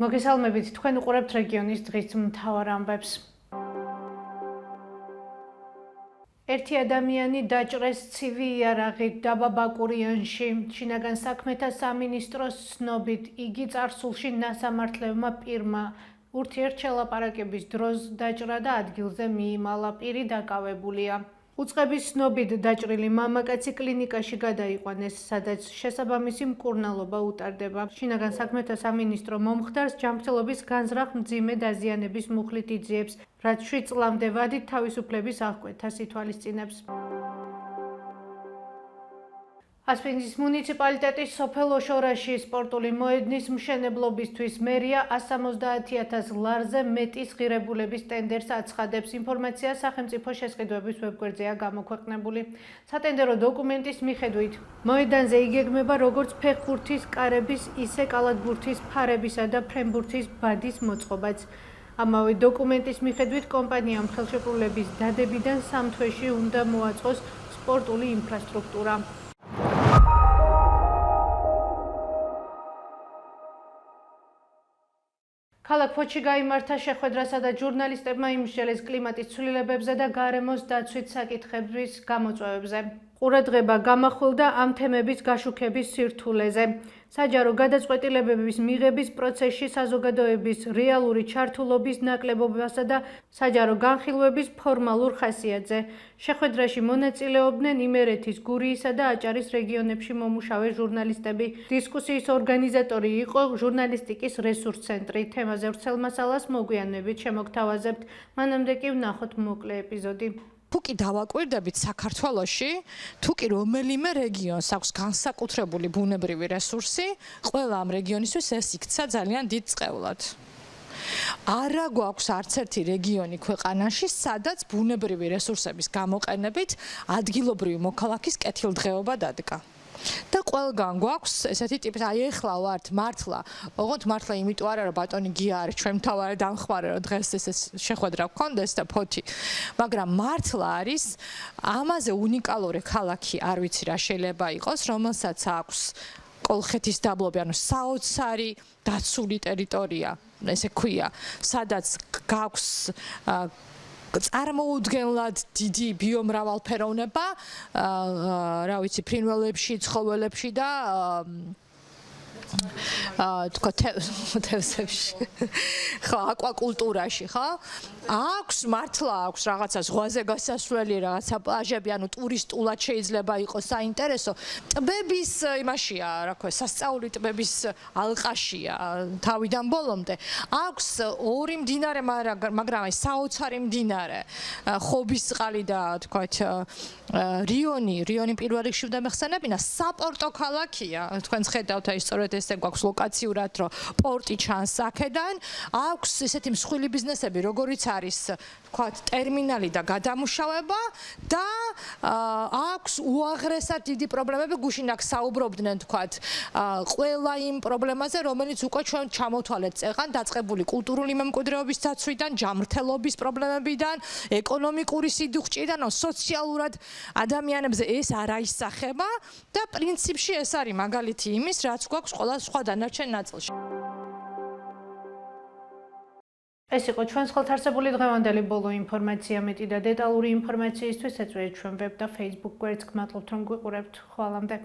მოგესალმებით, თქვენ უყურებთ რეგიონის დღის მთავარ ამბებს. ერთი ადამიანი დაჭრეს ცივი იარაღით დაბა ბაკურიანში. შინაგან საქმეთა სამინისტროს ცნობით, იგი წარსულში ნასამართლებმა პირმა ურთიერთშელაპარაკების დროს დაჭრა და ადგილზე მიიმალა. პირი დაკავებულია. უწყების ცნობით დაჭრილი მამაკაცი კლინიკაში გადაიყვანეს, სადაც შესაბამისი მკურნალობა უტარდება. შინაგან საქმეთა სამინისტრო მომხდარს ჯანმრთელობის განზრახ მძიმე დაზიანების მუხლით იძიებს, რაც 7 წლამდე ვადით თავისუფლების აღკვეთას ითვალისწინებს. ასპინძის მუნიციპალიტეტის სოფელ ოშორაში სპორტული მოედნის მშენებლობისთვის მერია 170,000 ლარზე მეტის ღირებულების ტენდერს აცხადებს. ინფორმაცია სახელმწიფო შესყიდვების ვებგვერდზეა გამოქვეყნებული. სატენდერო დოკუმენტის მიხედვით, მოედანზე იგეგმება როგორც ფეხბურთის კარების, ისე კალათბურთის ფარებისა და ფრენბურთის ბადის მოწყობაც. ამავე დოკუმენტის მიხედვით, კომპანიამ ხელშეკრულების დადებიდან 3 თვეში უნდა მოაწყოს სპორტული ინფრასტრუქტურა. ქალაქ ფოთში გაიმართა შეხვედრა, სადაც ჟურნალისტებმა იმსჯელეს კლიმატის ცვლილებებზე და გარემოს დაცვით საკითხების გამოწვევებზე. ყურადღება გამახვილდა ამ თემების გაშუქების სირთულეზე. საჯარო გადაწყვეტილებების მიღების პროცესში საზოგადოების რეალური ჩართულობის ნაკლებობასა და საჯარო განხილვების ფორმალურ ხასიათზე. შეხვედრაში მონაწილეობდნენ იმერეთის, გურიისა და აჭარის რეგიონებში მომუშავე ჟურნალისტები. დისკუსიის ორგანიზატორი იყო ჟურნალისტიკის რესურს ცენტრი. თემაზე ვრცელ მასალას მოგვიანებით შემოგთავაზებთ. მანამდე კი ვნახოთ მოკლე ეპიზოდი. თუკი დავაკვირდებით საქართველოში, თუკი რომელიმე რეგიონს აქვს განსაკუთრებული ბუნებრივი რესურსი, ყველა ამ რეგიონისთვის ეს იქცა ძალიან დიდ წყევლად. არა გვაქვს არც ერთი რეგიონი ქვეყანაში, სადაც ბუნებრივი რესურსების გამოყენებით ადგილობრივი მოქალაქის კეთილდღეობა დადგა. და ყველგან გვაქვს ესეთი ტიპი, აი ეხლა ვართ მართლა, ოღონდ მართლა იმიტომ არა რომ ბატონი გია არის ჩვენ მთავარი დამხმარე რომ დღეს ეს შეხვედრა გქონდეს და ფოთი, მაგრამ მართლა არის ამაზე უნიკალური ქალაქი, არ ვიცი რა შეიძლება იყოს, რომელსაც აქვს კოლხეთის დაბლობი, ანუ საოცარი დაცული ტერიტორია, ესე ქვია, სადაც გაქვს წარმოუდგენლად დიდი ბიომრავალფეროვნება, რა ვიცი, ფრინველებში, ცხოველებში და თქვა თევზებში. ხო, აკვაკულტურაში, ხო? აქვს მართლა აქვს რაღაცა ზღვაზე გასასვლელი, რაღაცა პლაჟები, ანუ ტურისტულად შეიძლება იყოს საინტერესო. ტბების იმაშია, რა ქვია, სასწაული ტბების ალყაშია თავიდან ბოლომდე. აქვს 2 მდინარე, მაგრამ აი საოცარი მდინარე. ხობისწყალი და თქვათ რიონი პირველ რიგში უნდა მეხსენებინა, საპორტო ქალაქია. თქვენც ხედავთ აი სწორედ ესე გვაქვს ლოკაციურად, რომ პორტი ჩანს აქედან. აქვს ესეთი მსხვილი ბიზნესები, როგორიც არის თქვათ ტერმინალი და გადამუშავება და აქვს უაღრესად დიდი პრობლემები, გუშინ აქ საუბრობდნენ თქვათ ყველა იმ პრობლემაზე, რომელიც უკვე ჩვენ ჩამოთვალეთ წეღან, დაწყებული კულტურული მემკვიდრეობის დაცვიდან, ჯანმრთელობის პრობლემებიდან, ეკონომიკური სიდუხჭიდან, სოციალურად ადამიანებზე ეს არ აისახება და პრინციპში ეს არის მაგალითი იმის, რაც გვაქვს ყველა სხვა დანარჩენ ნაწილში. ეს იყო ჩვენს ხელთ არსებული დღევანდელი ბოლო ინფორმაცია. მეტი და დეტალური ინფორმაციისთვის ეწვიეთ ჩვენ ვებ და Facebook გვერდს. გმადლობთ რომ გვიყურებთ. ხვალამდე.